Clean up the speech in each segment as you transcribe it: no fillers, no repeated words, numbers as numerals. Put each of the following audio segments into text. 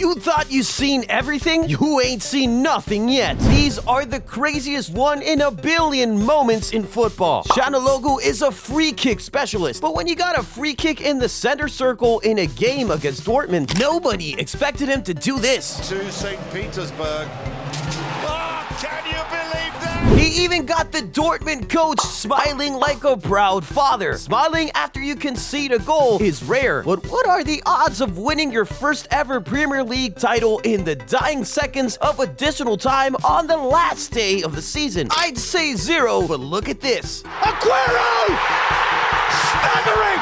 You thought you seen everything? You ain't seen nothing yet. These are the craziest 1 in a billion moments in football. Çalhanoğlu is a free kick specialist, but when you got a free kick in the center circle in a game against Dortmund, nobody expected him to do this. To St. Petersburg. Oh, can you believe that? He even got the Dortmund coach smiling like a proud father. Smiling after you concede a goal is rare, but what are the odds of winning your first ever Premier League title in the dying seconds of additional time on the last day of the season? I'd say 0, but look at this. Aguero! Staggering!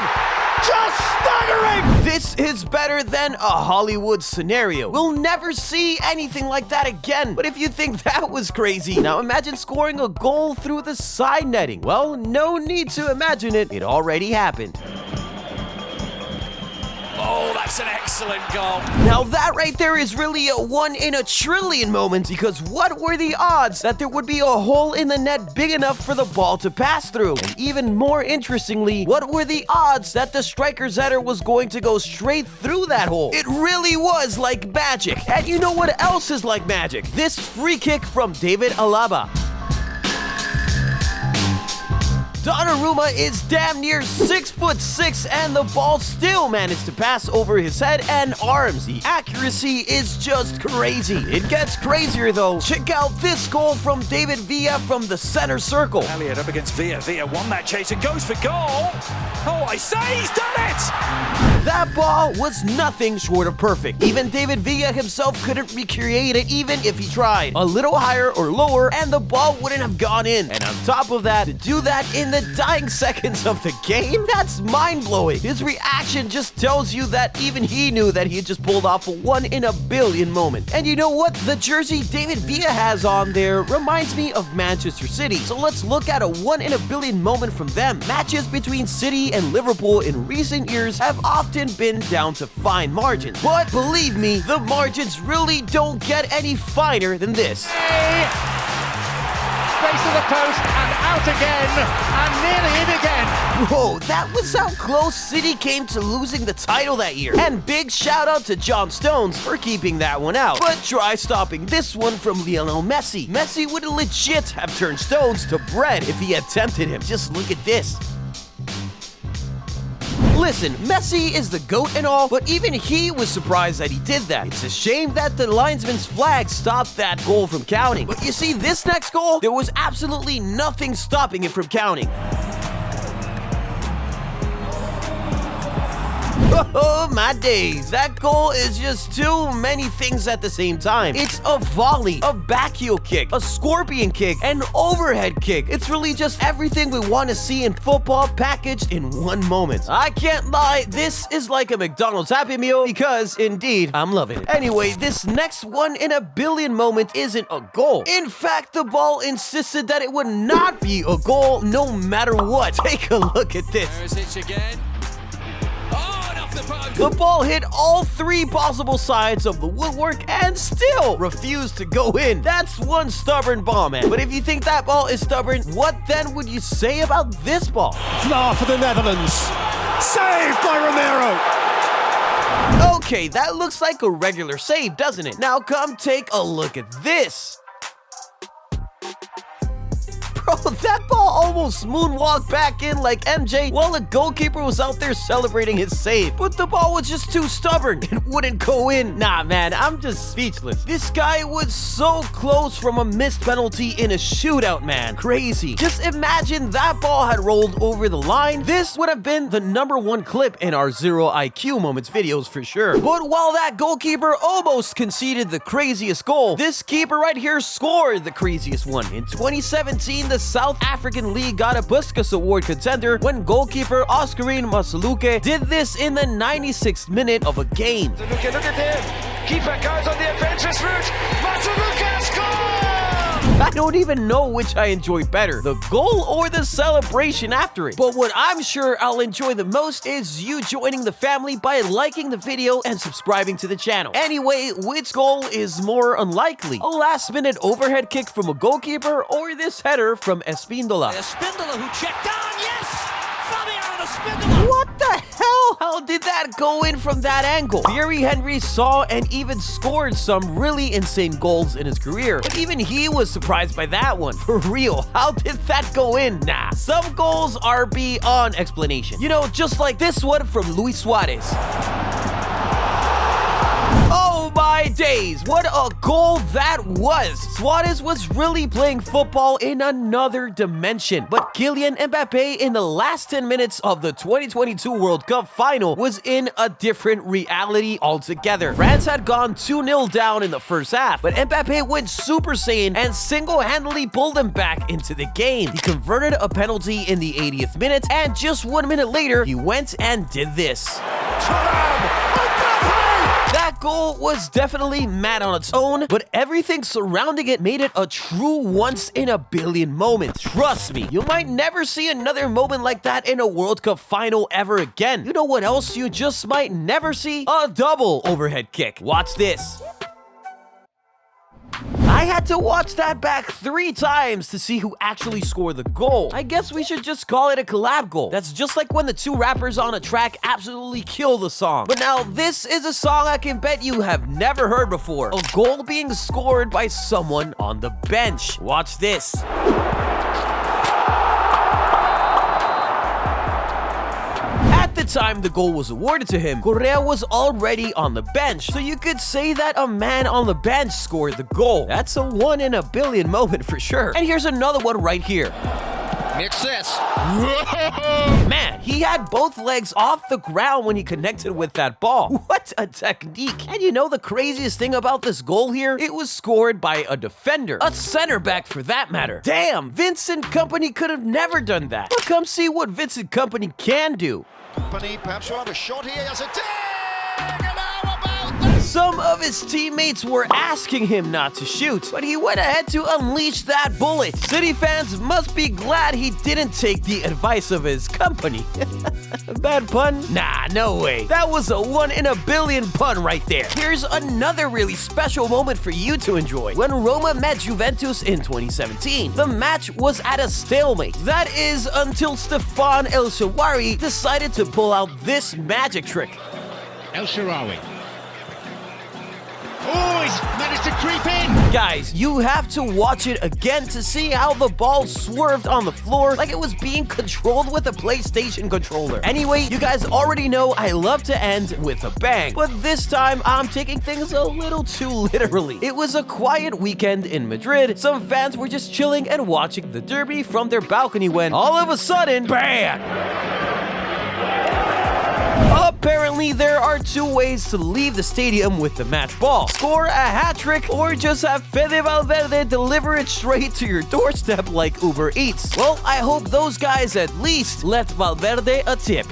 Just staggering! This is better than a Hollywood scenario. We'll never see anything like that again. But if you think that was crazy, now imagine scoring a goal through the side netting. Well, no need to imagine it. It already happened. Oh, that's an excellent goal. Now that right there is really a 1 in a trillion moment, because what were the odds that there would be a hole in the net big enough for the ball to pass through? And even more interestingly, what were the odds that the striker's header was going to go straight through that hole? It really was like magic. And you know what else is like magic? This free kick from David Alaba. Donnarumma is damn near 6'6", and the ball still managed to pass over his head and arms. The accuracy is just crazy. It gets crazier though. Check out this goal from David Villa from the center circle. Elliott up against Villa. Villa won that chase and goes for goal. Oh, I say he's done it! That ball was nothing short of perfect. Even David Villa himself couldn't recreate it even if he tried. A little higher or lower and the ball wouldn't have gone in. And on top of that, to do that in the dying seconds of the game, that's mind-blowing. His reaction just tells you that even he knew that he had just pulled off a 1 in a billion moment. And you know what? The jersey David Villa has on there reminds me of Manchester City. So let's look at a 1 in a billion moment from them. Matches between City and Liverpool in recent years have often been down to fine margins. But believe me, the margins really don't get any finer than this. Face of the post and out again and nearly in again. Whoa, that was how close City came to losing the title that year. And big shout out to John Stones for keeping that one out. But try stopping this one from Lionel Messi. Messi would legit have turned Stones to bread if he had tempted him. Just look at this. Listen, Messi is the GOAT and all, but even he was surprised that he did that. It's a shame that the linesman's flag stopped that goal from counting. But you see, this next goal, there was absolutely nothing stopping it from counting. Oh my days, that goal is just too many things at the same time. It's a volley, a back heel kick, a scorpion kick, an overhead kick. It's really just everything we want to see in football packaged in one moment. I can't lie, this is like a McDonald's Happy Meal because indeed, I'm loving it. Anyway, this next 1 in a billion moment isn't a goal. In fact, the ball insisted that it would not be a goal no matter what. Take a look at this. There's it again. The ball hit all 3 possible sides of the woodwork and still refused to go in. That's one stubborn ball, man. But if you think that ball is stubborn, what then would you say about this ball? Flair for the Netherlands. Saved by Romero. Okay, that looks like a regular save, doesn't it? Now come take a look at this. Bro, that ball almost moonwalked back in like MJ while the goalkeeper was out there celebrating his save. But the ball was just too stubborn. It wouldn't go in. Nah, man, I'm just speechless. This guy was so close from a missed penalty in a shootout, man. Crazy. Just imagine that ball had rolled over the line. This would have been the #1 clip in our Zero IQ Moments videos for sure. But while that goalkeeper almost conceded the craziest goal, this keeper right here scored the craziest one. In 2017, the South African League got a Puskas Award contender when goalkeeper Oscarine Masaluke did this in the 96th minute of a game. Look at him. Keeper goes on the adventurous route. Masaluka scores! I don't even know which I enjoy better, the goal or the celebration after it. But what I'm sure I'll enjoy the most is you joining the family by liking the video and subscribing to the channel. Anyway, which goal is more unlikely? A last-minute overhead kick from a goalkeeper or this header from Espíndola? Espíndola who checked down, yes! Fabiano Espíndola! What the hell? How How did that go in from that angle? Thierry Henry saw and even scored some really insane goals in his career, but even he was surprised by that one. For real, how did that go in? Nah, some goals are beyond explanation. You know, just like this one from Luis Suarez. Oh my days, what a goal that was! Suarez was really playing football in another dimension, but Kylian Mbappe in the last 10 minutes of the 2022 World Cup final was in a different reality altogether. France had gone 2-0 down in the first half, but Mbappe went Super Saiyan and single-handedly pulled them back into the game. He converted a penalty in the 80th minute, and just 1 minute later, he went and did this. That goal was definitely mad on its own, but everything surrounding it made it a true once-in-a-billion moment. Trust me, you might never see another moment like that in a World Cup final ever again. You know what else you just might never see? A double overhead kick. Watch this. I had to watch that back 3 times to see who actually scored the goal. I guess we should just call it a collab goal. That's just like when the 2 rappers on a track absolutely kill the song. But now this is a song I can bet you have never heard before. A goal being scored by someone on the bench. Watch this. At the time the goal was awarded to him, Correa was already on the bench, so you could say that a man on the bench scored the goal. That's a 1-in-a-billion moment for sure. And here's another one right here. Mix this. Man, he had both legs off the ground when he connected with that ball. What a technique. And you know the craziest thing about this goal here? It was scored by a defender, a center back for that matter. Damn, Vincent Kompany could have never done that. But come see what Vincent Kompany can do. Company perhaps will have a shot here as a dig. And how about this? Some of his teammates were asking him not to shoot, but he went ahead to unleash that bullet. City fans must be glad he didn't take the advice of his company. Bad pun? Nah, no way. That was a 1-in-a-billion pun right there. Here's another really special moment for you to enjoy. When Roma met Juventus in 2017, the match was at a stalemate. That is until Stefan El Shaarawy decided to pull out this magic trick. El Shaarawy. Oh, he's managed to creep in! Guys, you have to watch it again to see how the ball swerved on the floor like it was being controlled with a PlayStation controller. Anyway, you guys already know I love to end with a bang, but this time I'm taking things a little too literally. It was a quiet weekend in Madrid. Some fans were just chilling and watching the derby from their balcony when all of a sudden, BAM! Apparently, there are 2 ways to leave the stadium with the match ball. Score a hat trick or just have Fede Valverde deliver it straight to your doorstep like Uber Eats. Well, I hope those guys at least left Valverde a tip.